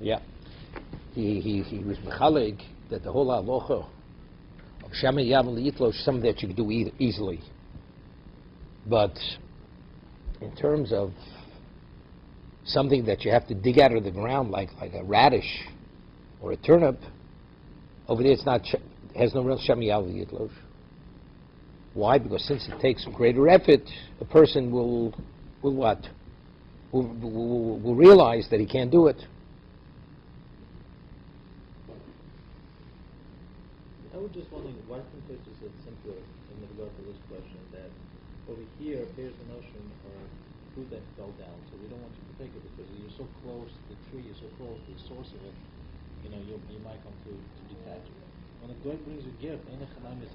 Yeah. He was mechalig that the whole halacha of Shema Yavel Yitlosh is something that you can do easily. But in terms of something that you have to dig out of the ground, like a radish or a turnip, over there it's not has no real Shema Yavel Yitlosh. Why? Because since it takes greater effort, a person will what? Will realize that he can't do it. I was just wondering, why couldn't they just said simpler in regard to this question, that over here, there's the notion of fruit that fell down, so we don't want you to take it because you're so close to the tree, you're so close to the source of it, you might come to detach it. When a goy brings a gift,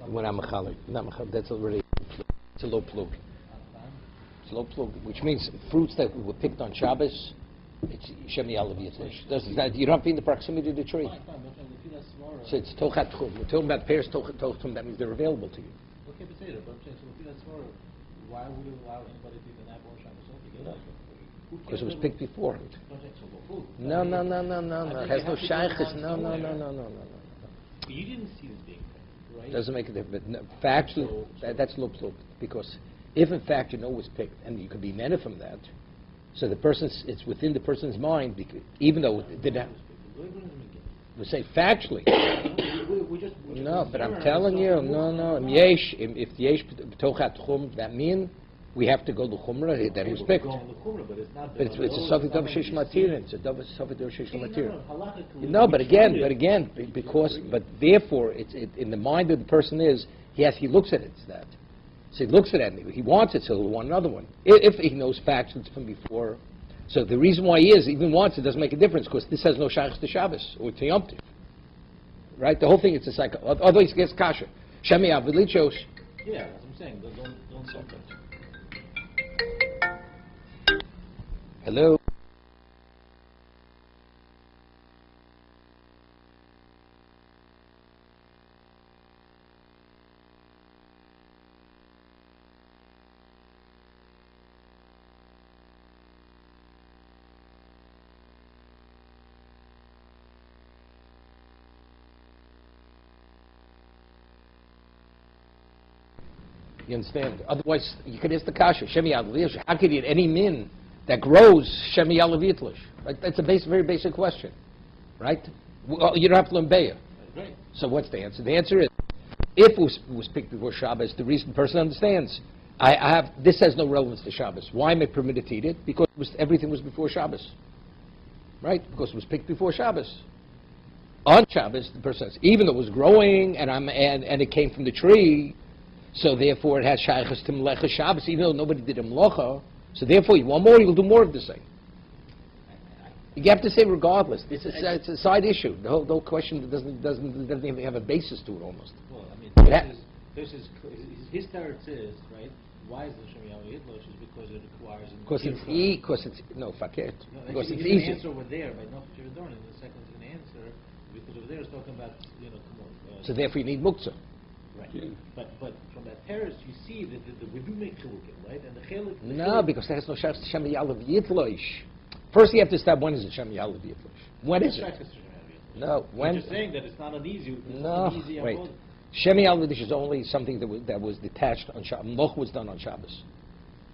when I'm mechalik, that's already, it's a low plug. It's a low plug, which means fruits that were picked on Shabbos, it's Shemi Alav Yitlish. You don't have to be in the proximity of the tree. So it's Tochat Chum. We're talking about pears Tochat Chum, that means they're available to you. Okay, but say that, but I'm saying, so if that's more, why would you allow anybody to eat an apple or Shabbos? Because it was picked beforehand. No. It has no shaykhs. No. You didn't see this being picked, right? Doesn't make a difference. No, factually, that's loop. Because if in fact you know it was picked, and you can be mena from that, so it's within the person's mind, because, even though it did not. We say factually. No, but I'm telling you, no. If yesh b'tochat chum, that means we have to go to chumrah that he was picked. But it's a safek davar sheish matirin. It's a safek davar sheish matirin. No, but again, but therefore, it's in the mind of the person is he looks at it as that. So he looks at it and he wants it, so he'll want another one. If he knows facts from before. So the reason why he even wants it doesn't make a difference, because this has no shaykhs to Shabbos or to Yom Tov. Right? The whole thing is a cycle. Otherwise, it gets kasha. Shemi Avilichos. Yeah, that's what I'm saying. Don't stop it. Hello. You understand? Otherwise, you could ask the kasha, Shemi Yalav. How could you eat any min that grows Shemi Yalav Yitlish? Right? That's a very basic question, right? Well, you don't have to learn Beya. Right. So what's the answer? The answer is, if it was picked before Shabbos, the reason the person understands, this has no relevance to Shabbos. Why am I permitted to eat it? Because everything was before Shabbos, right? Because it was picked before Shabbos. On Shabbos, the person says, even though it was growing and it came from the tree. So therefore it has shaykhs to melecha Shabbos, even though nobody did a melecha. So therefore you want more, you'll do more of the same. You have to say regardless. It's a side issue. The whole question doesn't even have a basis to it almost. Well, I mean, his teretz is, right? Why is the Shemi Yalav Yitlosh? Is because it requires. Because it's fakir. No, because it's easy. The answer over there, but not what you're doing. And the second is going to answer because over there is talking about come on. So therefore you need muktzah. Right. Yeah. But from that terrace, you see that we do make chilukim, right? And the chelik. No, because there's no Shemi Yalav Yitlosh. First, you have to establish when is it Shemi Yalav Yitlosh. When is it? No, when? You're just saying that it's not an easy. Wait. Shemi Yalav Yitlosh is only something that was detached on Shabbos. Moch was done on Shabbos.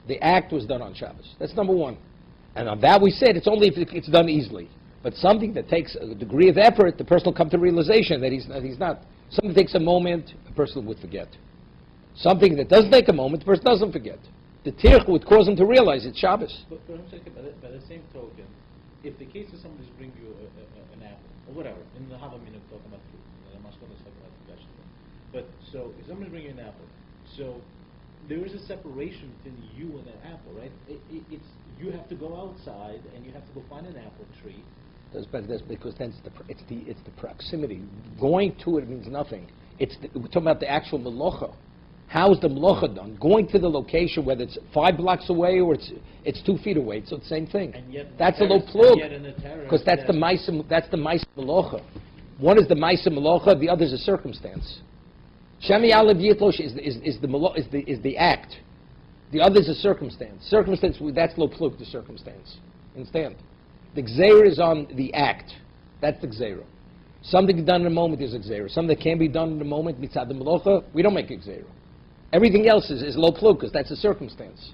The act was done on Shabbos. That's number one. And on that we said it's only if it's done easily. But something that takes a degree of effort, the person will come to realization that he's not. Something that takes a moment, a person would forget. Something that doesn't take a moment, the person doesn't forget. The tirch would cause him to realize it's Shabbos. But I'm saying, by the same token, if the case is somebody's bringing you an apple, or whatever, in the Havamina talking about fruit, and the Mashkon is talking about vegetable. But so, if somebody's bringing you an apple, so there is a separation between you and that apple, right? It's you have to go outside, and you have to go find an apple tree. That's because then it's the proximity. Going to it means nothing. We're talking about the actual melacha. How is the melacha done? Going to the location, whether it's 5 blocks away or it's 2 feet away, it's the same thing. That's a low plug. Because that's the ma'isa melacha. One is the ma'isa melacha, the other is a circumstance. Shemi Yalav Yitlosh is the act. The other is a circumstance. Circumstance, that's low plug, the circumstance. Understand? The gzeir is on the act. That's the gzeira. Something done in a moment is a gzeira. Something that can be done in a moment, mitzad the melocha, we don't make a gzeira. Everything else is lo plukas. That's a circumstance.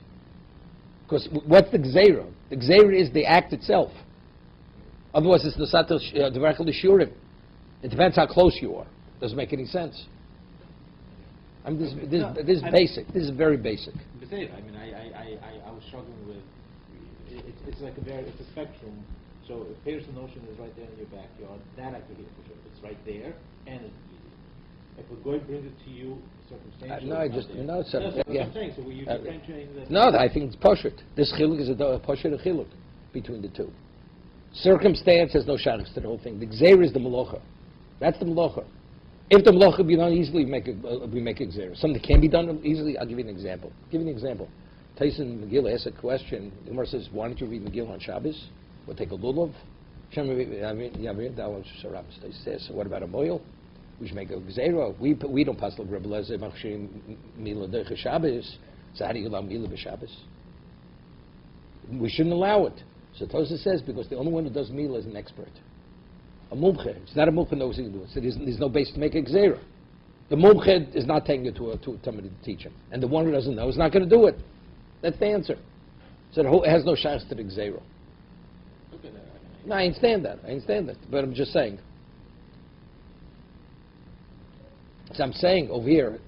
Because what's the gzeira? The gzeira is the act itself. Otherwise, it's nosatel devarchel d'shurim. It depends how close you are. Doesn't make any sense. I mean, this is basic. This is very basic. I mean, I was struggling with. It's like it's a spectrum. So if Pearson Ocean is right there in your backyard, that I could hear for sure. It's right there, and it's easy. If a guy brings it to you, circumstantially. No, I just that's what I'm saying. So were you differentiating that? No, I think it's pashut. This chiluk is a pashut a chiluk between the two. Circumstance has no shaykhs to the whole thing. The gzeira is the malocha. That's the malocha. If the malocha can be done easily, we make a gzeira. Something that can be done easily, I'll give you an example. Tyson McGill asks a question. The Gemara says, why don't you read McGill on Shabbos? We'll take a lulav. He says, what about a moil? We should make a gzeira. We don't pass the Rebbe Lezer machshirim mila derech Shabbos. So how do you allow mila b'Shabbos? We shouldn't allow it. So Tosa says, because the only one who does mila is an expert. A mumche. It's not a mumche knows how to do it. So there's no base to make a gzeira. The mumche is not taking it to somebody to teach him. And the one who doesn't know is not going to do it. That's the answer. So it has no chance to the gzeira. No, I understand that. But I'm just saying. So I'm saying over here,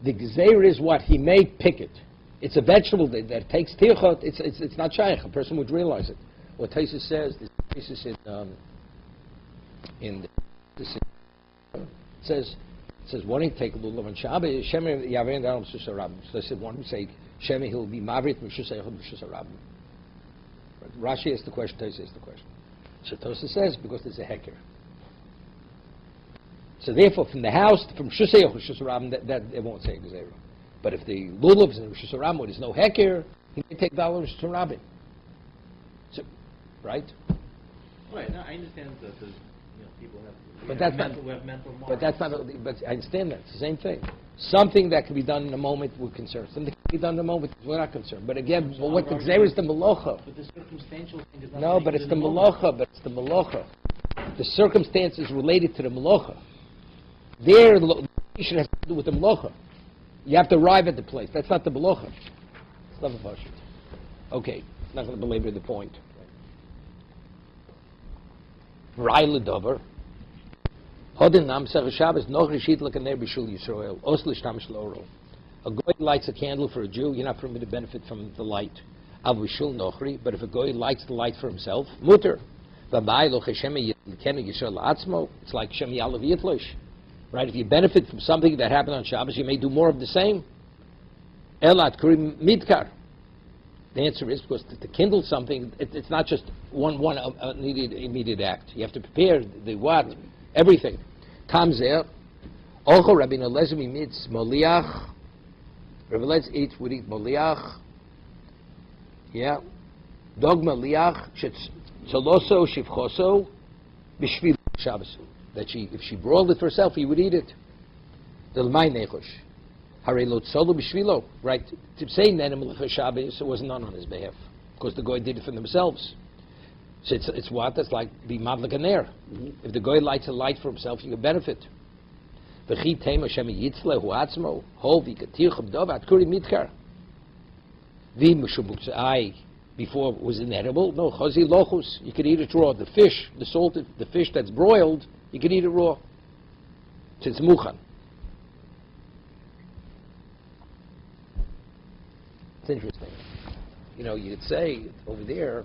the gzeira is what? He may pick it. It's a vegetable that takes tirchot. It's not shaykh. A person would realize it. What Taisa says, this is it says, why don't you take a lulav on Shabbos? Shemi yavein daram shus harabim. So I said, why don't you say, Shemi he'll be mavrit m'shus eichad m'shus harabim. Rashi asked the question, Taisa asked the question. So Tosa says, because there's a heker. So therefore, from the house, from shus eichad m'shus harabim, that it won't say gzeira. But if the lulav's in m'shus harabim, there's no heker, he may take dalam m'shus harabim. So, right? Right. No, I understand that people have. But that's not. We have mental models. But that's not. But I understand that. It's the same thing. Something that can be done in a moment, we're concerned. Something that can be done in a moment, we're not concerned. But again, So what the gzeira is the malocha. But the circumstantial thing is not. No, but it's the malocha. But it's the malocha. The circumstance is related to the malocha. There, the location has to do with the malocha. You have to arrive at the place. That's not the malocha. It's not the pashut. Okay, not going to belabor the point. Ra'il ledover. Hodin nam sech Shabbos noch rishit lekaner b'shul Yisrael os l'shtamish l'oro. A goy lights a candle for a Jew, you're not permitted to benefit from the light. Av b'shul nochri, but if a goy lights the light for himself, muter. V'bai lo cheshem yitken Yisrael la'atzmo. It's like shem yalav yitlosh. Right? If you benefit from something that happened on Shabbos, you may do more of the same. Elat kurim midkar. The answer is because to kindle something, it's not just one immediate act. You have to prepare the what, everything. Kamzer, Ocho Rabbi Eliezer mitz moliach. Rabbi Eliezer would eat moliach. Yeah, dog moliach shaloso shivchoso b'shvil Shabbos. That if she broiled it for herself, he would eat it. The l'may nechosh. Right, to say Nenem Shabbos, it wasn't done on his behalf, because the goy did it for themselves. So it's what? That's like the madlik and air. If the goy lights a light for himself, you can benefit. Before it was inedible, no, chazi lochus, you could eat it raw. The fish, the salted, the fish that's broiled, you could eat it raw. So it's muchan. It's interesting. You know, you could say over there,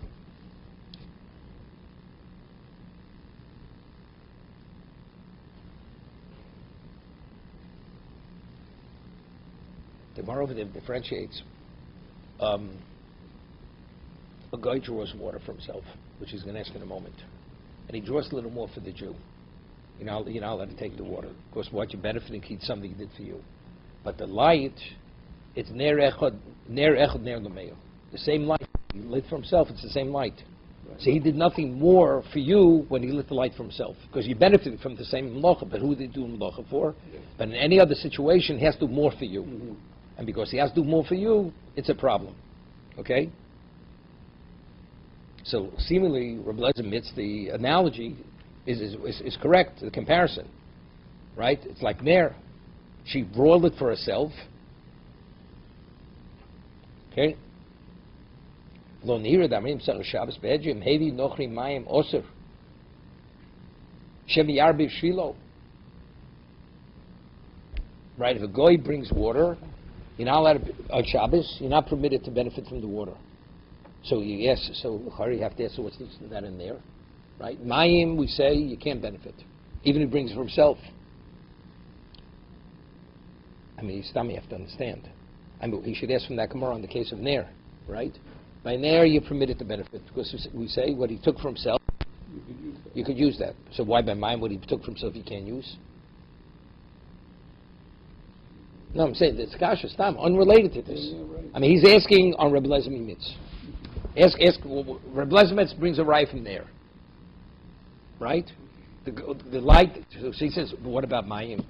the Gemara over there differentiates. A guy draws water for himself, which he's going to ask in a moment, and he draws a little more for the Jew. You're not allowed to take the water. Of course, what you're benefiting, he's something he did for you. But the light, it's ner echad l'meyo. The same light he lit for himself. It's the same light. Right. So he did nothing more for you when he lit the light for himself, because you benefited from the same melacha. But who did he do melacha for? Yeah. But in any other situation, he has to do more for you, and because he has to do more for you, it's a problem. Okay. So seemingly, Rabbi Lezer admits the analogy is correct, the comparison, right? It's like Ner. She broiled it for herself. Okay? Lo nira damrim sar Shabbos be'edjim hevi nochri mayim osir. Shem yarbi shvilo. Right? If a goy brings water, you're not allowed to, on Shabbos, you're not permitted to benefit from the water. So you have to ask, so what's that in there? Right? Mayim, we say you can't benefit, even if he brings it for himself. I mean, you have to understand. I mean, he should ask from that Gemara on the case of Ner, right? By Ner, you're permitted to benefit, because we say what he took for himself, you could use that. So why by Mayim, what he took for himself, you can't use? No, I'm saying it's kasha stam, unrelated to this. Yeah, right. I mean, he's asking on Rebbe Lezer Mimitz. Rebbe Lezer Mimitz brings a rye from there, right? The light. So he says, well, what about Mayim?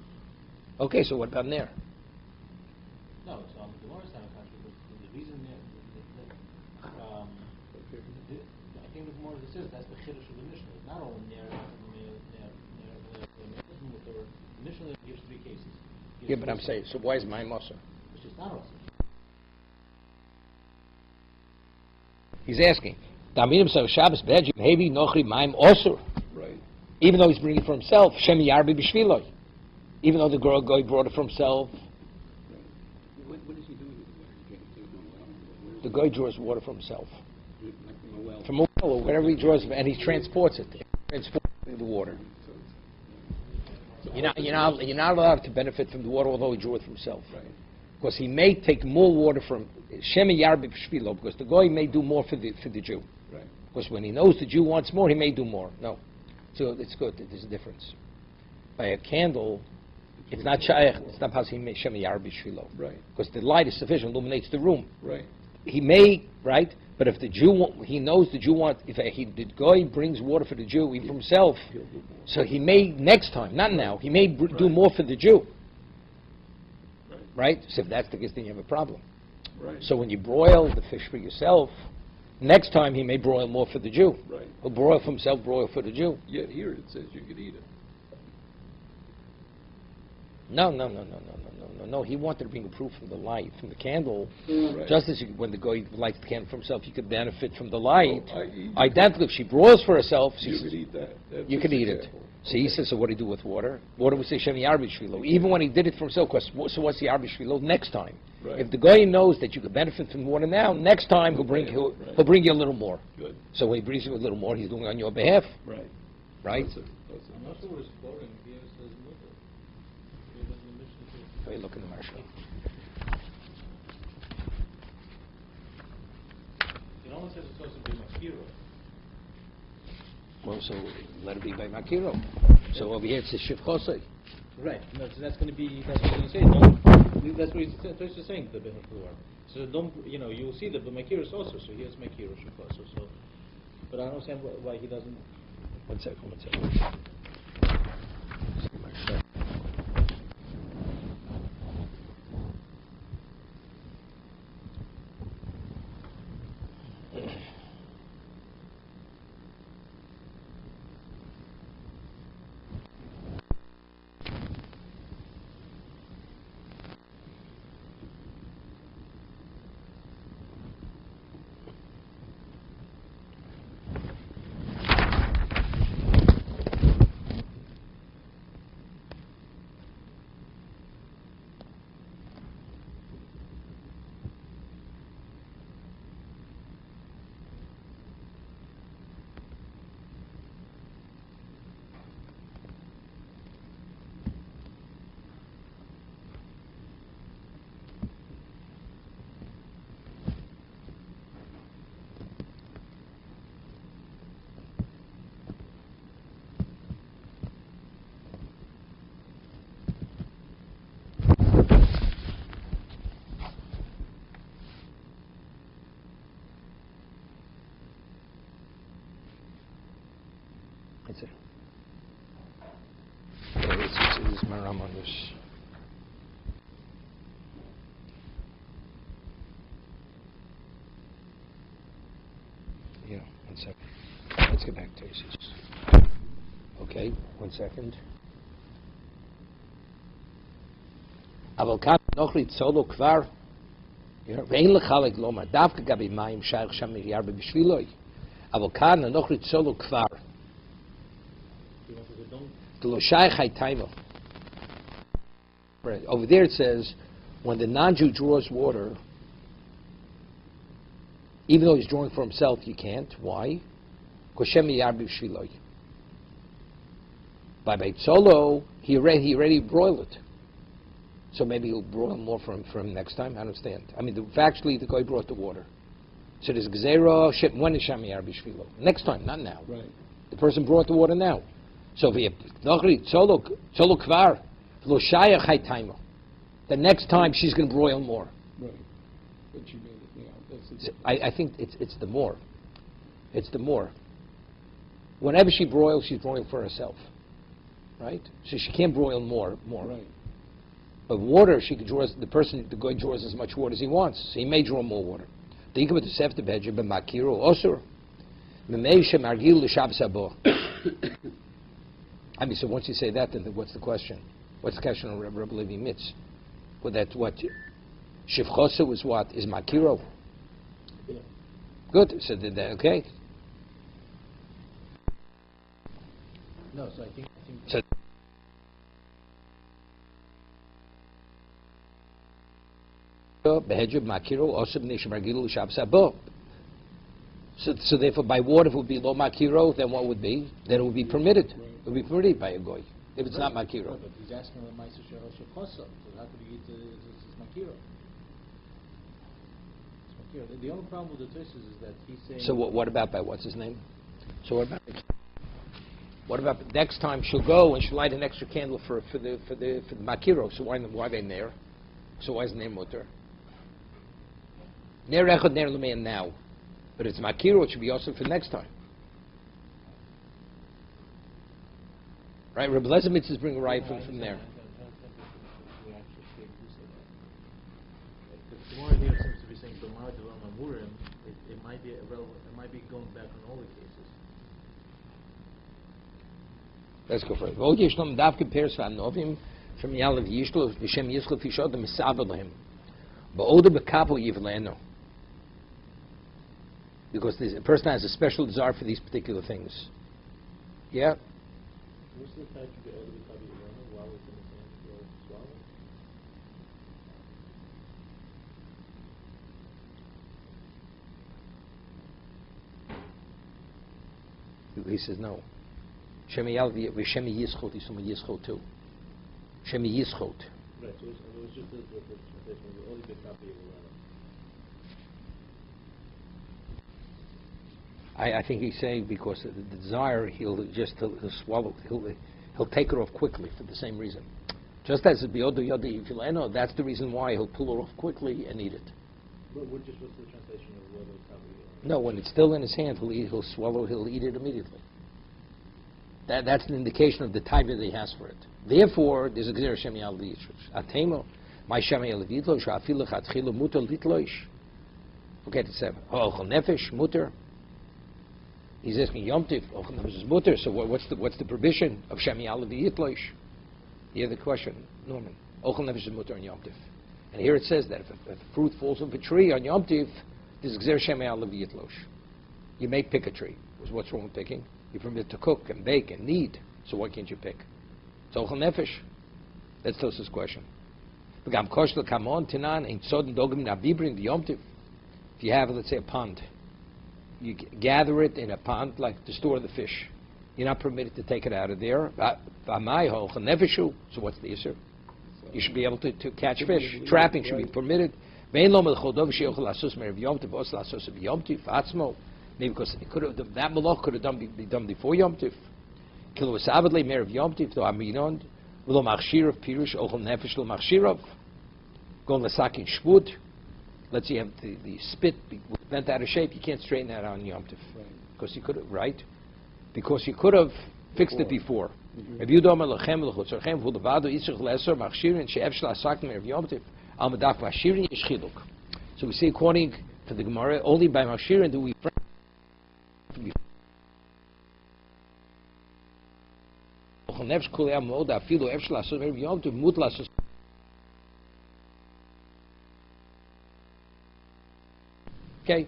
Okay, so what about Ner? No, it's on the Gemara's side of country. The reason I think the Gemara says that's the chiddush of the Mishnah. It's not only Ner. The Mishnah gives three cases. Yeah, but I'm saying, so why is Mayim also? It's just not also. He's asking, Daminim so Shabbos be'edjim hevi nochri Mayim also. Right. Even though he's bringing it for himself, Shem yarbi b'shviloi. Even though the guy brought it for himself. Right. What is he doing with the water? The guy draws water for himself. Like from a well. From a well or wherever he draws, and he transports it. The water. You're not allowed to benefit from the water, although he drew it for himself. Right. Because he may take more water from Shemi Yarbi Shvilo, because the guy may do more for the Jew. Right. Because when he knows the Jew wants more, he may do more. No. So it's good. There's a difference. By a candle, it's not shaykh. It's not Shemi Yarbi Shvilo. Right. Because the light is sufficient, illuminates the room. Right. He may, right? But if the Jew, he knows the Jew wants, if the guy brings water for the Jew, even for himself, so he may, next time, not now, he may do more for the Jew. Right? So if that's the case, then you have a problem. Right. So when you broil the fish for yourself, next time he may broil more for the Jew. Right. He'll broil for himself, broil for the Jew. Yet here it says you could eat it. No. He wanted to bring a proof from the light, from the candle. Right. Just as when the guy lights the candle for himself, he could benefit from the light. Oh, Identically, if she broils for herself, you could eat that. That's you could eat it. So he says, so what do you do with water? Water we say Shemi Yarbi Shvilo. Even when he did it for himself, so what's the Yarbi Shvilo next time? Right. If the guy knows that you could benefit from water now, next time he'll bring you a little more. Good. So when he brings you a little more, he's doing it on your behalf. Right. Right? I'm not sure what it's quoting. Here it says mutter. Hey, look in the Marshal. It almost says it's supposed to be Makiro. Well, so let it be by Makiro. So over here it says Shivchosei. Right. No, so that's going to be. That's what you say. Don't. That's what he's saying. The B'Makiro. So don't. You'll see the B'Makiro also. So here's Makiro Shivchosei. So, but I don't understand why he doesn't. One second. That's it. It's Maram on this. Yeah, one second. Let's get back to this. Okay. Okay, 1 second. אבל כאן נוכרי צולו כבר, ואין לך לגלומה, דווקא גבי מים שייך שם ירבה בשבילוי. אבל כאן נוכרי צולו כבר. דלו שייך הייתיימו. Over there it says, when the non-Jew draws water, even though he's drawing for himself, you can't. Why? Because Shem Yarbi Shviloi. By Beitzolo, he already broiled it. So maybe he'll broil more for him next time. I understand. I mean, factually, the guy brought the water. So there's Gzeira, when is Shem Yarbi Shviloi? Next time, not now. Right. The person brought the water now. So if he Nachri Tzolo Kvar, Lo Shayach Haytaimo. The next time she's going to broil more. Right. But she made it, that's the I think it's the more. It's the more. Whenever she broils, she's broiling for herself, right? So she can't broil more. Right. But water, the guy draws as much water as he wants, so he may draw more water. Think about the sefta bedja b'makiro osur, m'meisha margil l'shabbos habo. I mean, so once you say that, then what's the question? What's the question on Rabbi Levi Mitz? Well, that's what shivchosa was. What is makiro? Yeah. Good. So okay. No, so I think So So therefore, by water, if it would be lo makiro, then what would be? Then it would be permitted. It would be permitted by a goy if it's not makiro. But he's asking the Meister Shechosa, so how could he eat this makiro? It's makiro. The only problem with the Tosis is that he's saying. So what about by what's his name? So what about next time she'll go and she'll light an extra candle for the makiro? So why are they there? So why is the name mutter? Ner echad ner l'mein now, but it's makiro. It should be also for next time, right? Reb Lezer Mitzvahs bring a right from there. The more here seems to be saying B'mar Devam Amurim, it might be irrelevant. It might be going back on all the cases. Let's go further. V'od yeshlom davke peres v'anovim from Yalav Yishlo v'shem Yislo Fishod v'misaver lehem ba'oda b'kapo yivleno, because a person has a special desire for these particular things. Yeah. What's the fact of the other B'kabi Yivleno while it's in the same swallow? He says no. Shemi Yischot is from Yischot too. Shemi Yischot. Right, so it was just the translation of the only B'kabi Yivleno. I think he's saying because of the desire, he'll swallow, he'll take it off quickly for the same reason. Just as B'yodu Yodi Yifileno, that's the reason why he'll pull it off quickly and eat it. But what's the translation of whether B'kabi Yivleno? No, when it's still in his hand, he'll swallow, he'll eat it immediately. That's an indication of the time that he has for it. Therefore, there's a Gzer Shem Yal V'yitlosh. Atemo, my Shem Yal V'yitlosh, Ha'afilu Chatchilu Muter Litlosh. Forget it, 7. Ha'ochel Nefesh, Muter. He's asking Yom Tiv, Ochel Nefesh is Muter, so what's the prohibition of Shem Yal V'yitlosh? You hear the question, Norman. Ochel Nefesh is Muter on Yom Tiv. And here it says that if a fruit falls off a tree on Yom Tiv, there's Gzer Shem Yal V'yitlosh. You may pick a tree. What's wrong with picking? You're permitted to cook and bake and knead, so why can't you pick? It's Ochel Nefesh. That's Tosa's question. If you have, let's say, a pond, you gather it in a pond like to store the fish. You're not permitted to take it out of there. So what's the issue? You should be able to catch fish. Trapping should be permitted. Maybe because that malach could have be done before Yom Tiv. Kilo Sabbath Mer of Yom Tiv to Aminon, V'lo Machshir of Pirush Ochel Nefesh Lo Machshir of. Go on the sakin shvut. Let's say you have the spit bent out of shape. You can't straighten that out on Yom Tiv because you could have because you could have fixed it before. If you don't melachem lechutzarchem v'ulevado yitzchach leser machshirin she'ev shel asakin Mer of Yom Tiv al medaf machshirin yesh chiluk. So we see according to the Gemara only by machshirin do we. Okay?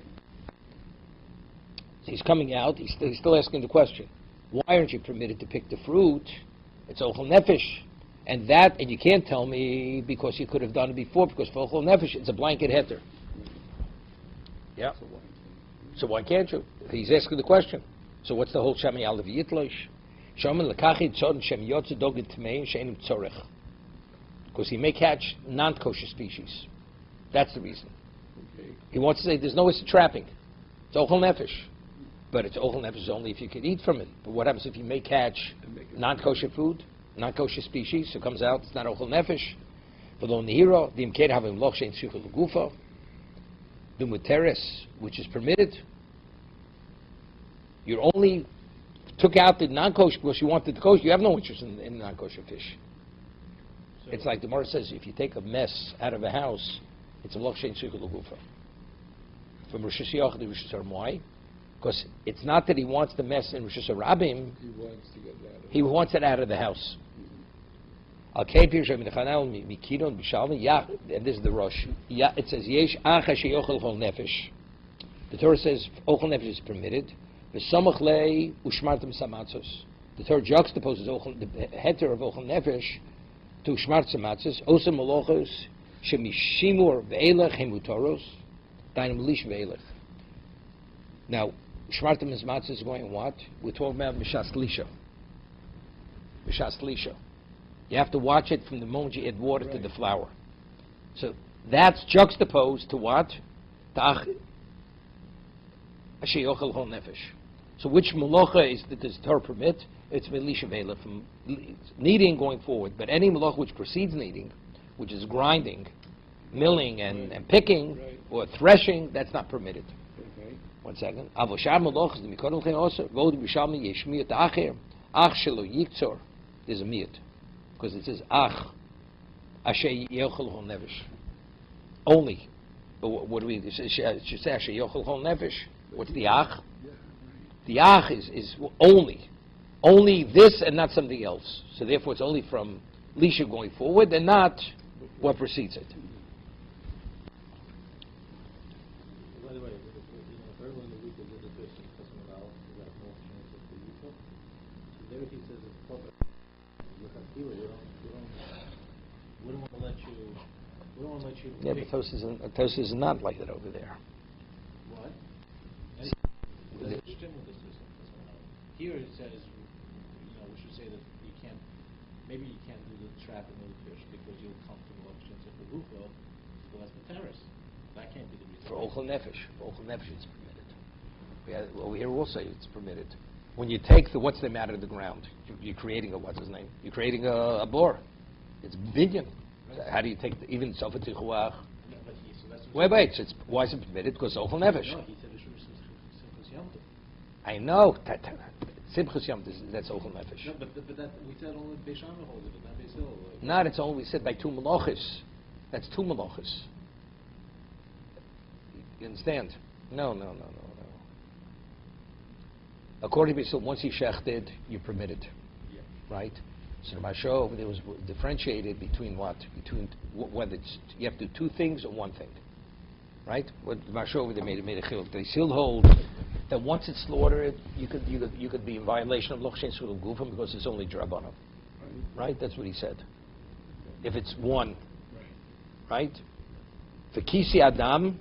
So he's coming out, he's still asking the question. Why aren't you permitted to pick the fruit? It's ochel nefesh. And you can't tell me because you could have done it before, because for ochel nefesh, it's a blanket heter. Yeah. So why can't you? He's asking the question. So what's the whole Shami Alav Yitlosh? Because he may catch non-kosher species. That's the reason. Okay. He wants to say there's no trapping. It's ochel nefesh. But it's ochel nefesh only if you can eat from it. But what happens if you may catch non-kosher food, non-kosher species? So it comes out, it's not ochel nefesh. V'lo nehiro, the imked having loch shein tzricha l'gufa. The muteres, which is permitted. You only took out the non-kosher because you wanted the kosher. You have no interest in non-kosher fish. So It's like the Gemara says, if you take a mess out of a house, it's a loch shein tzricha l'gufa. From Rosh Hashanah to Rosh Hashanah, why? Because it's not that he wants the mess in Rosh Hashanah. He wants to get that. He wants it out of the house. And this is the Rosh. It says, Yesh acha sheyochel chol nefesh. The Torah says, ochel nefesh is permitted. V'samach lei ushmartem samatzos. The Torah juxtaposes the heter of ochel nefesh to ushmart samatzos. Osa malochos shemishimur ve'elech hemutoros. Dainam lish ve'elech. Now, Shmartim is matzah is going what? We're talking about Mishas Lisha. Mishas Lisha. You have to watch it from the moment you add water to the flour. So that's juxtaposed to what? Ta'ach Asher yochel chol nefesh. So which malacha is that does Torah permit? It's Melisha Vela from kneading going forward. But any malacha which precedes kneading, which is grinding, milling and picking, or threshing, that's not permitted. Okay. 1 second. Avoshar malachas the mikodol chen also vod b'shalmi yeshmiyot acher ach shelo yiktzor. There's a miyot because it says ach asher yochel chol nefesh only. But what do we? It should say asher yochel chol nefesh. What's the ach? Yeah, right. The ach is only this and not something else. So therefore, it's only from lisha going forward and not what precedes it. by the way, if earlier in the week we did the fish and customer out, we got more chance of the yuko. So there he says it's proper. You have here, we don't want to let you. Yeah, but Tosis is not like that over there. What? Here it says, we should say that maybe you can't do the trapping of the fish because you'll come to the options of the roof of the last terrace. That can't be the reason. For ochel nefesh. For ochel nefesh, it's permitted. Over here we'll say it's permitted. When you take what's them out of the ground, you're creating what's his name? You're creating a bor. It's binyan. Right. How do you take even sofa tichuach? Wait. Why is it permitted? Because ochel nefesh. No, he said it's Simchas Yom Tov. I know. Simchas Yom, that's ochel nefesh. No, but that we said only Beis Shammai holds it, not Beis Hillel. Not. It's only we said by two malachis. That's two malachis. You understand? No. According to Beis Hillel, once he shechted, you're permitted. Yeah. Right? So the Mashov, there was differentiated between what? Between whether you have to do two things or one thing. Right? What the Mashov, they made a chiluk. They still hold that once it's slaughtered, you could be in violation of Loch Shein Sulul Gufim because it's only Drabanan. Right? That's what he said. If it's one. Right? For Kisi Adam,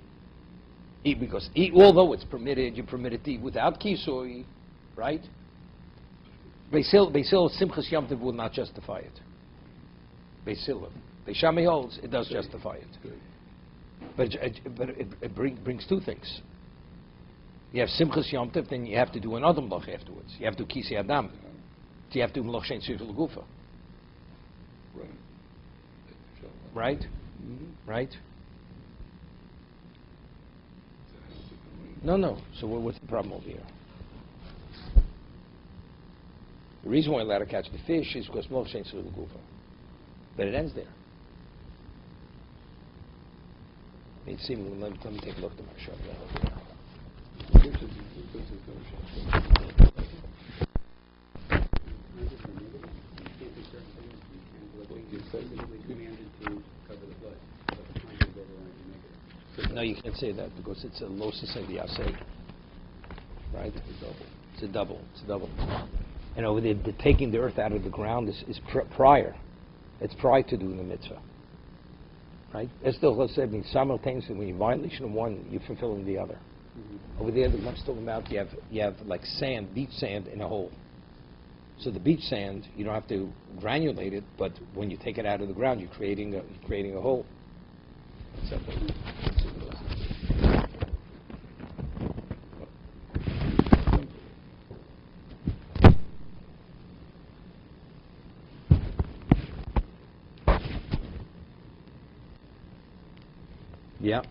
although it's permitted, you're permitted to eat without Kisui, right? Beis Hillel Simchas Yom Tov will not justify it. Beis Hillel. Beis Shammai holds it does justify it. But it brings two things. You have Simchas Yom Tov, then you have to do another Malach afterwards. You have to do Kisi Adam. So you have to do Malach Shein Tzricha L'Gufa. Right? Mm-hmm. Right? No. So what's the problem over here? The reason why you're allowed to catch the fish is because Malach Shein Tzricha L'Gufa. But it ends there. Let me take a look at my shot. specifically commanded to cover the blood, but the time goes over and you make it. No, you can't say that because it's a lo sesedi asay. Right? It's a double. It's a double. And over there, taking the earth out of the ground is prior. It's prior to doing the mitzvah. Right? It's still, let's say, simultaneously, when you're violation of one, you're fulfilling the other. Over there, the one's talking about you have like sand, beach sand in a hole. So the beach sand, you don't have to granulate it, but when you take it out of the ground, you're creating a hole. So, yeah.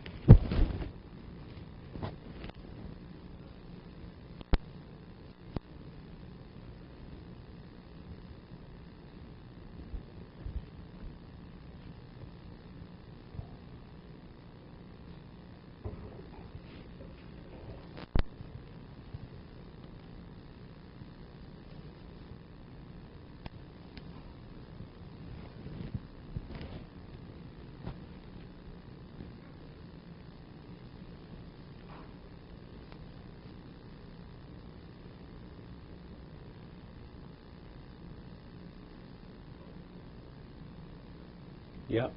Yeah.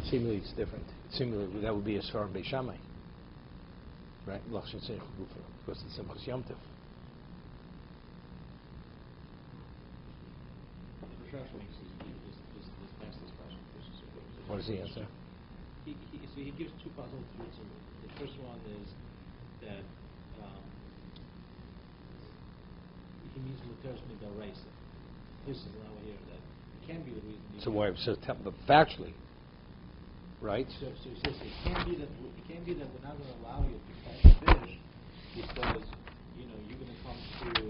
Seemingly it's different. Seemingly that would be as far as Beishamai. Right? Because it's a Machs Yom Tov. What does he answer? So he gives two possible truths. The first one is that he means Muteris Midoraisa. This is now here that can be the reason. So why? So but factually, right? So he says it can't be that we're not going to allow you to catch fish because you're going to come to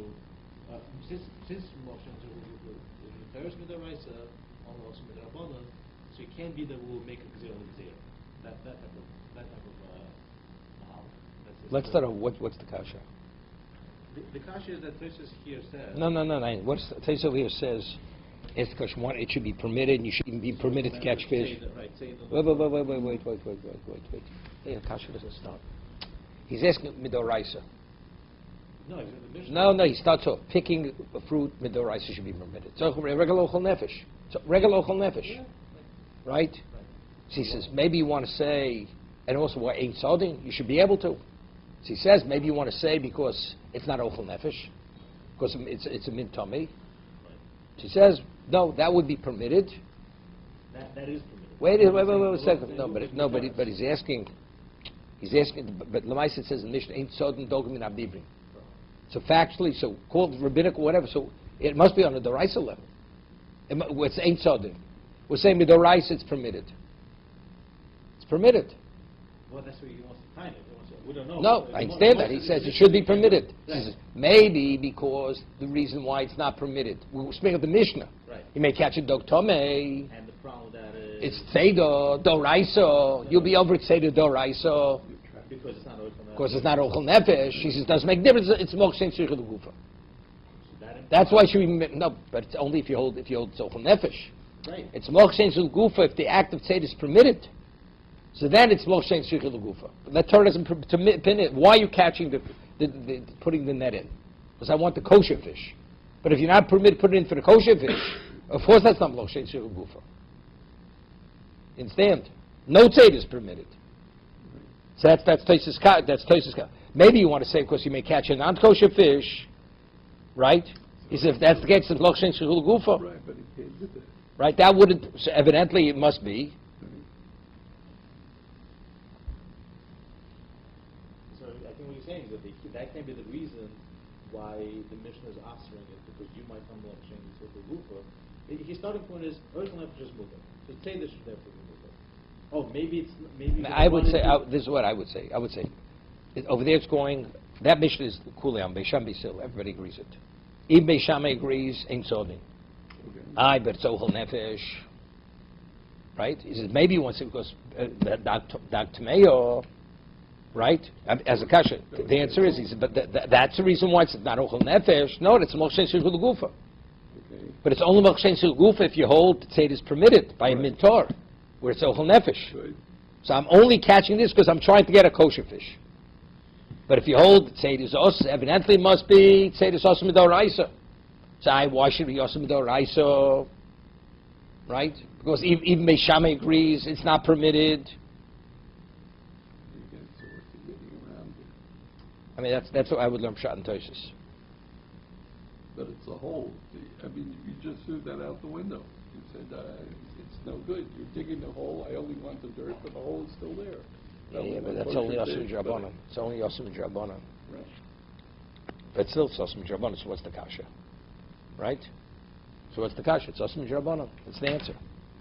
since motion to Muteris Midoraisa, also Midorabanan. So it can't be that we'll make a gzera l'gzera. That type of Let's start off. What's the kasha? The kasha is that Tosis here says. No. What's Tosis over here says? It's because one, it should be permitted, and you shouldn't be permitted to catch fish. Wait. Hey, kasha doesn't stop. He's asking midoraisa. No, he starts off picking a fruit. Midoraisa should be permitted. So regular ochel nefesh. Yeah. Right? So he says, maybe you want to say, and also what ain't sodin, you should be able to. So he says, maybe you want to say because it's not ochel nefesh, because it's a min tummy. So he says, no, that would be permitted. That is permitted. Wait a second. But he's asking, but Lamais it says in Mishnah, ain't sodin dogim in abdibrim. So factually, so called rabbinical, whatever, so it must be on the Doraisa level. It's ain't sodin. We're saying midoraisa it's permitted. It's permitted. Well, that's where he wants to find it. We don't know. No, I understand that. He says it should be permitted. He says maybe because the reason why it's not permitted. We're speaking of the Mishnah. Right. You may catch a dog tome. And the problem with that is it's tzeidah, doraisa. You'll be over at tzeidah doraisa. Because it's not ochel nefesh. Because it's not ochel nefesh. He says it doesn't make difference. It's mokshen tzricha l'gufa. That's why should we no, but it's only if you hold it's ochel nefesh. Right. It's mokshen l'gufa if the act of tzeidah is permitted. So then it's mokshen tzricha l'gufa. That Torah doesn't pin it. Why are you catching putting the net in? Because I want the kosher fish. But if you're not permitted to put it in for the kosher fish, of course that's not mokshen tzricha l'gufa. Understand? No tzeidah is permitted. So that's Tosis. Maybe you want to say because you may catch a non-kosher fish, right? Is if that's the case, it's mokshen tzricha l'gufa. Right, but he can't do that. Right? That wouldn't. So evidently, it must be. So I think what he's saying is that that can't be the reason why the Mishnah is answering it, because you might come along saying it's a lufa. His starting point is ochel nefesh is mutar. So say this should therefore be mutar. Oh, maybe. I would say this is what I would say. I would say over there it's going. That Mishnah is kuliam beisham bisil. Everybody agrees it. Even Beisham agrees ain't sodin. Aye, but it's ochel nefesh. Right? He says maybe you want to say because Dag Tmeyo. Right? As a kasha. The answer is, he said, but that's the reason why it's not ochel nefesh. No, it's mokshen tzricha l'gufa. Okay. But it's only Malchshen Sul Gufa if you hold Tzeit is permitted by a Right. Mintor, where it's Ochel Nefesh. Good. So I'm only catching this because I'm trying to get a kosher fish. But if you hold Tzeit is Os, evidently it must be Tzeit is Os Midoraisa. So why should we Os Midoraisa? Right? Because even Beis Shammai agrees it's not permitted. You get sort of getting around it. I mean, that's what I would learn Pshat and Toshis. But it's a hole. I mean, you just threw that out the window. You said, it's no good. You're digging the hole. I only want the dirt, but the hole is still there. Yeah, but want that's only kosher Osam fish, Drabanan. It's only Osam Drabanan. Right. But still, it's Osam Drabanan, so what's the kasha? Right? So what's the kasha? It's Osam Drabanan. That's the answer.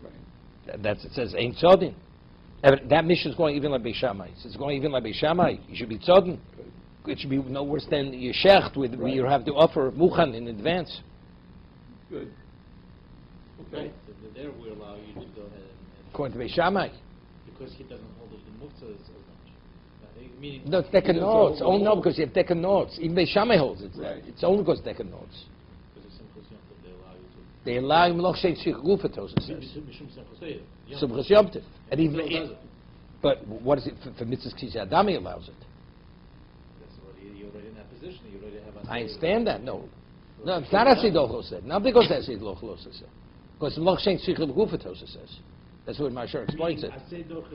Right. It says, Ein Tzodin. That mission is going even like Beis Shammai. It's going even like Beis Shammai. You should be Tzodin. Good. It should be no worse than your shecht, where Right. you have to offer Muchan in advance. Good. Okay. Right, there we allow you to go ahead and According to Beis Shammai. because he doesn't hold it in muktzah as much. Meaning, No, it's Dekan doesn't notes. hold Oh, the no, hole. because you have Dekan notes. Even Beis Shammai holds it. Right. It's only because Dekan notes. because it's simple that they allow you to. They allow him Loch Shein Shich Gufa, Tosa says. Mishum simple say it. Subchas Yom Tov. And Still even, does it. but what is it for Mitzvahs Kisi Adami allows it? That's already, you're already in that position. You already have. I understand that. No, it's not Asid Lochlo said. Not because Asid Lochlo says. Because Loch Shein Shich Gufa, Tosa says. That's what Mashar explains it. I say doch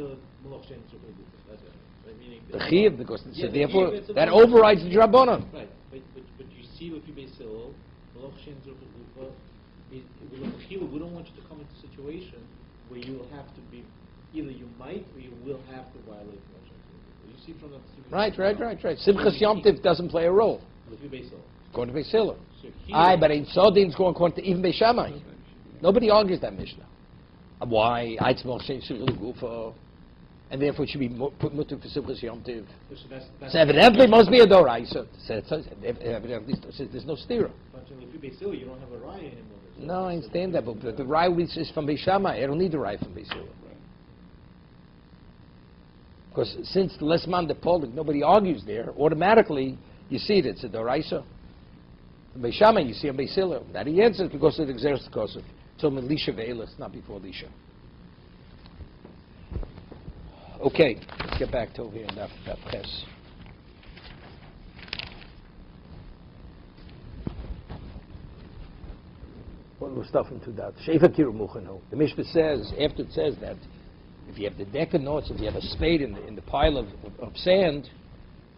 Moloch Shen Tzukul Gufas. That's it. Right, meaning The Chiv, because Yeah, so the therefore Chiyuv, it's a that Moloch. overrides the Drabanan. Right, but you see what you may say, Moloch Shen Tzukul Gufa. We don't want you to come into a situation where you will have to be, either you might or you will have to violate Moloch Shen Tzukul Gufa. You see from that. Right. Simchas Yom Tov doesn't play a role. Going to Beis Hillel. Aye, but Ein Sodin is going according to even Beis Shammai. Nobody argues that Mishnah. Why? Eitz Moloch Shein Shich Gufa. And therefore it should be put mutter for Simchas Yom Tov. So evidently it must be a Doraisa. Evidently there's no stira. But if you Beis Hillel, you don't have a raya anymore. No, I understand that, but the raya is from Beis Shammai. I don't need the raya from Beis Hillel. Because since the Lesman de Polik, nobody argues there, automatically you see it, it's a Doraisa. Beis Shammai, you see on Beis Hillel. That he answers because of the Xeris Kosov. Till Melisha Ve'elis, not before Lisha. Okay, let's get back to over here in that press. What was stuff into that? Shefa Kiru Muchano. The Mishnah says, after it says that, if you have the deck of notes, if you have a spade in the pile of sand,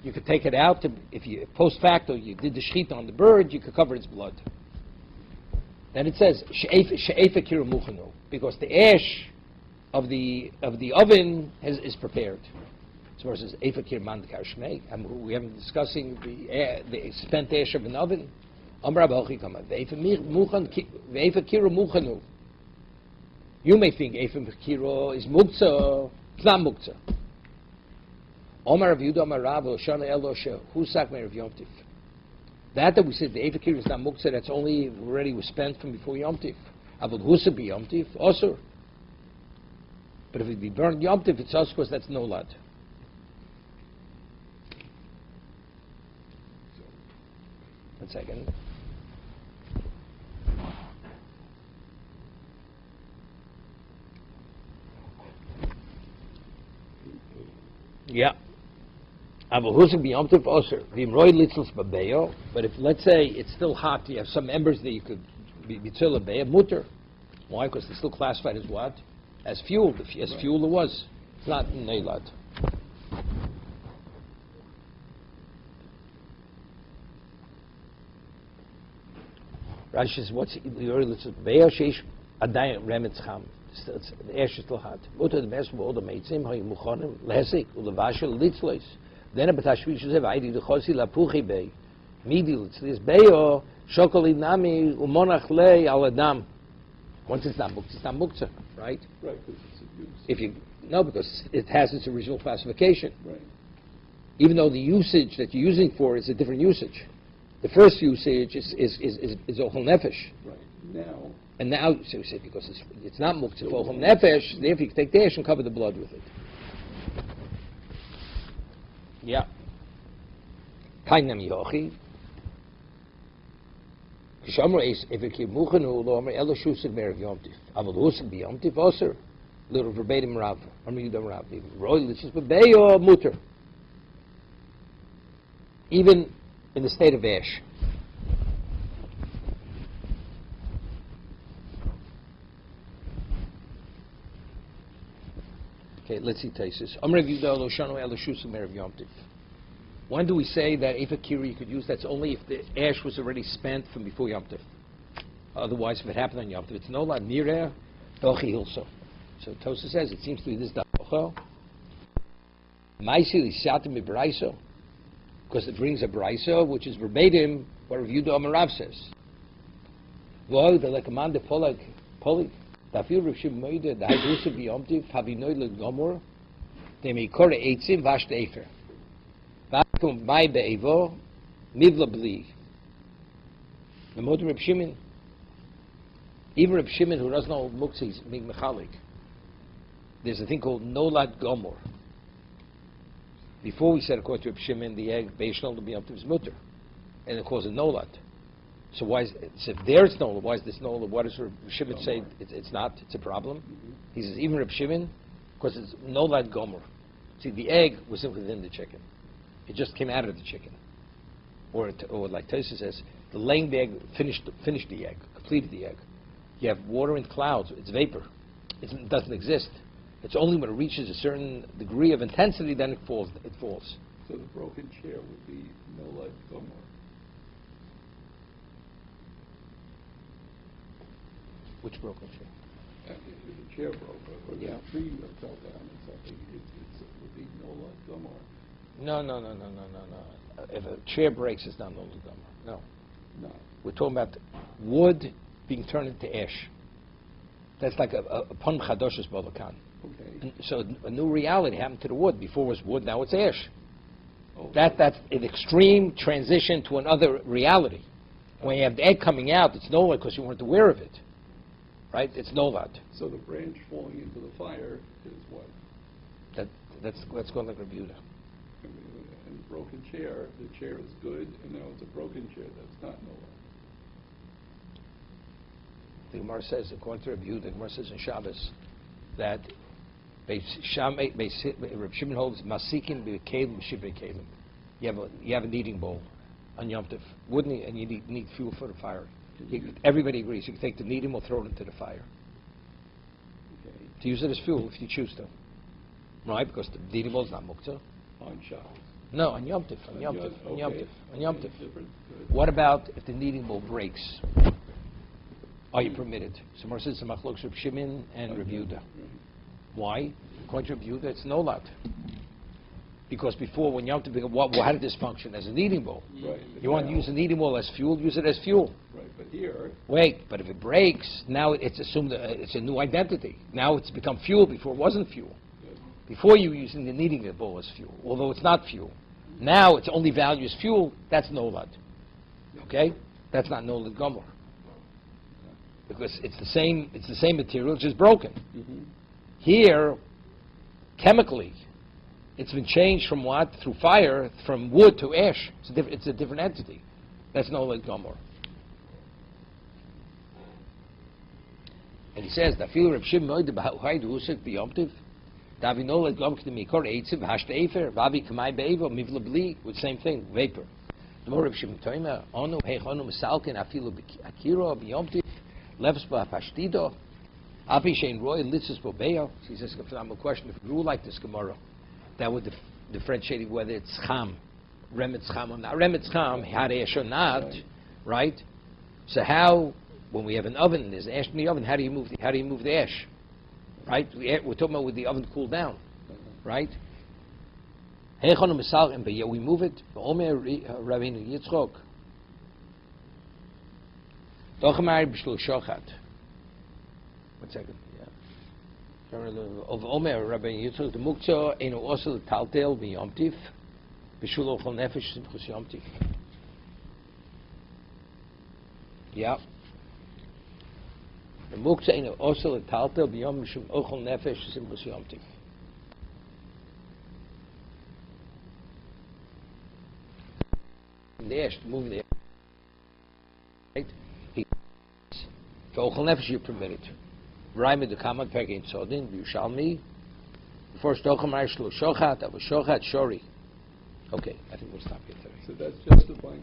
you could take it out. If you post facto, you did the shechita on the bird, you could cover its blood. Then it says she'efa kiru muchanu, because the ash of the oven is prepared. So it says efa kir mandkar shmei, and we have been discussing the spent ash of an oven. Amar Abachi kama ve'efa kiru muchanu. You may think efa kiru is muktzah. It's not muktzah. Omar Rav Yehuda Amar Rav Shana Eloshe Husak Meir of Yom Tif. That we said the Eifah Kiru is not muktzah. That's only already was spent from before Yom Tif. Avol Husa be Yom Tif Osur. But if it be burned Yom Tif, it's Osur because that's no lad. One second. Yeah. But if, let's say, it's still hot, you have some embers that you could be tzila beya, mutter. Why? Because they're still classified as what? As fuel. As fuel it was. It's not neilad. Rashi says, what's beya sheish adayin remetz cham. The ash is still hot. Mutter the best of all the meitzim hayu muchanim lehesik ulevashel litzlois. Then a betashvish says, "Vaydi the chosi lapuchi bei midi litzlis beyo shokoli nami umonach lei al adam." Once it's not muktzah, right? Right, because it's a use. If you no, because it has its original classification. Right. Even though the usage that you're using for is a different usage. The first usage is ochel nefesh. Right. Now, And now, so we say, because it's not muktzah for ochel nefesh, therefore you can take the ash and cover the blood with it. Yeah. Kainam yochi. כשאמרו if it came muchanu lo amar elo shusig merav yomtiv aval husig be yomtiv oser little verbatim Rav Amar Yudam Rav roy lichis bebeyo muter even in the state of ash. Okay, let's see Taisus. Amar Rav Yudah lo shanu elo shusig merav yomtiv. When do we say that if a kira you could use? That's only if the ash was already spent from before Yom Tov. Otherwise, if it happened on Yom Tov, it's no la nireh dochi hilso. So Tosa says it seems to be this dacho. Maisi lisatim ibraiso, because it brings a braiso which is verbatim what Rav Yudah Amarav says. V'oi the lekamande polig dafir Rav Shimon Moide the haydusa b'Yom Tov havinoy legomor they may kore eitzim vash defer. My be'evo, mivla bli. The motor Reb Shimon, even Reb Shimon who doesn't know muktzah is being mechalik. There's a thing called nolad gomor. Before we said according to Reb Shimon the egg beishnol to be up to his mutter, and it calls it nolad. So why is so if there's nolad? Why is this nolad? What does Reb Shimon say? It's not. It's a problem. He says even Reb Shimon because it's nolad gomor. See, the egg was within the chicken. It just came out of the chicken. Or like Tosa says, the laying the egg finished the egg, completed the egg. You have water in clouds, it's vapor. It doesn't exist. It's only when it reaches a certain degree of intensity then it falls. So the broken chair would be nolad gomor. Which broken chair? If the chair broke or the tree fell down or something, it would be nolad gomor. No. If a chair breaks, it's not no gomor. No. We're talking about wood being turned into ash. That's like a pun chadoshes bolokan. Okay. So a new reality happened to the wood. Before it was wood, now it's ash. Oh. That's an extreme transition to another reality. When you have the egg coming out, it's nolad because you weren't aware of it. Right? It's nolad. So the branch falling into the fire is what? That's going like Rav Yudah. And the broken chair, the chair is good, and now it's a broken chair. That's not nolad. The Gemara says, according to Rav Yehuda, the Gemara says in Shabbos that Rav Shimon holds masikin b'kelim b'shivei kelim. You have a kneading bowl on Yom Tov, wouldn't you? And you need fuel for the fire. Everybody agrees. You can take the kneading bowl, throw it into the fire. Okay. To use it as fuel if you choose to, right? Because the kneading bowl is not muktzah. On Shabbos. No, on Yom Tov. On Yom Tov. On Yom Tov. On Yom Tov. Different. Good. What about if the kneading bowl breaks? Are you permitted? So Mar says Machlokes Reb Shimon and Reb Yehuda. Why? According to Reb Yehuda, it's nolad. Because before, when Yom Tov, how did this function? As a kneading bowl. Right. You want to use a kneading bowl as fuel? Use it as fuel. Right, but here. Wait, but if it breaks, now it's assumed it's a new identity. Now it's become fuel. Before it wasn't fuel. Good. Before you were using the kneading bowl as fuel, although it's not fuel. Now its only value is fuel. That's nolad. Okay, that's not nolad gomor. Because it's the same material, it's just broken. Mm-hmm. Here, chemically, it's been changed from what? Through fire, from wood to ash. It's a different entity. That's nolad gomor. And he says, "Dafil Reb Shimon moide b'ha'uhay d'usik b'yomtiv, davi nolad gomor k'demikor eitziv hashte efer, vavi k'may be'evo mivla bli," with the same thing, vapor. The more Reb Shimon toima, onu heichonu misalkin afilu akiro b'yomtiv, levs b'hapashtido, api shein roy litzis bobeyo. He says, a phenomenal question. If it grew like this Gemara, that would differentiate whether it's cham, remetz cham or not. Remetz cham, haresh or not, right? So how, when we have an oven, there's ash in the oven, how do you move the ash? Right? We're talking about with the oven cooled down, right? Heichonu misalkin, but yet we move it. Omer Rabbeinu Yitzchok. Dochamar b'shul shochat. 1 second. Yeah. Of Omer Rabbeinu Yitzchok the muktzah enu osel taltel b'yom tif b'shul ochel nefesh simchus yom tif. Yeah. The muktzah enu osel taltel b'yom b'shul ochel nefesh simchus yom tif. The ash, moving the ash. Right? V'ochel nefesh you're permitted. Ra'im the Kama Pekin Sodin, Yerushalmi. First Ochem Shochat, Shochat Shori. Okay, I think we'll stop here today. So that's justifying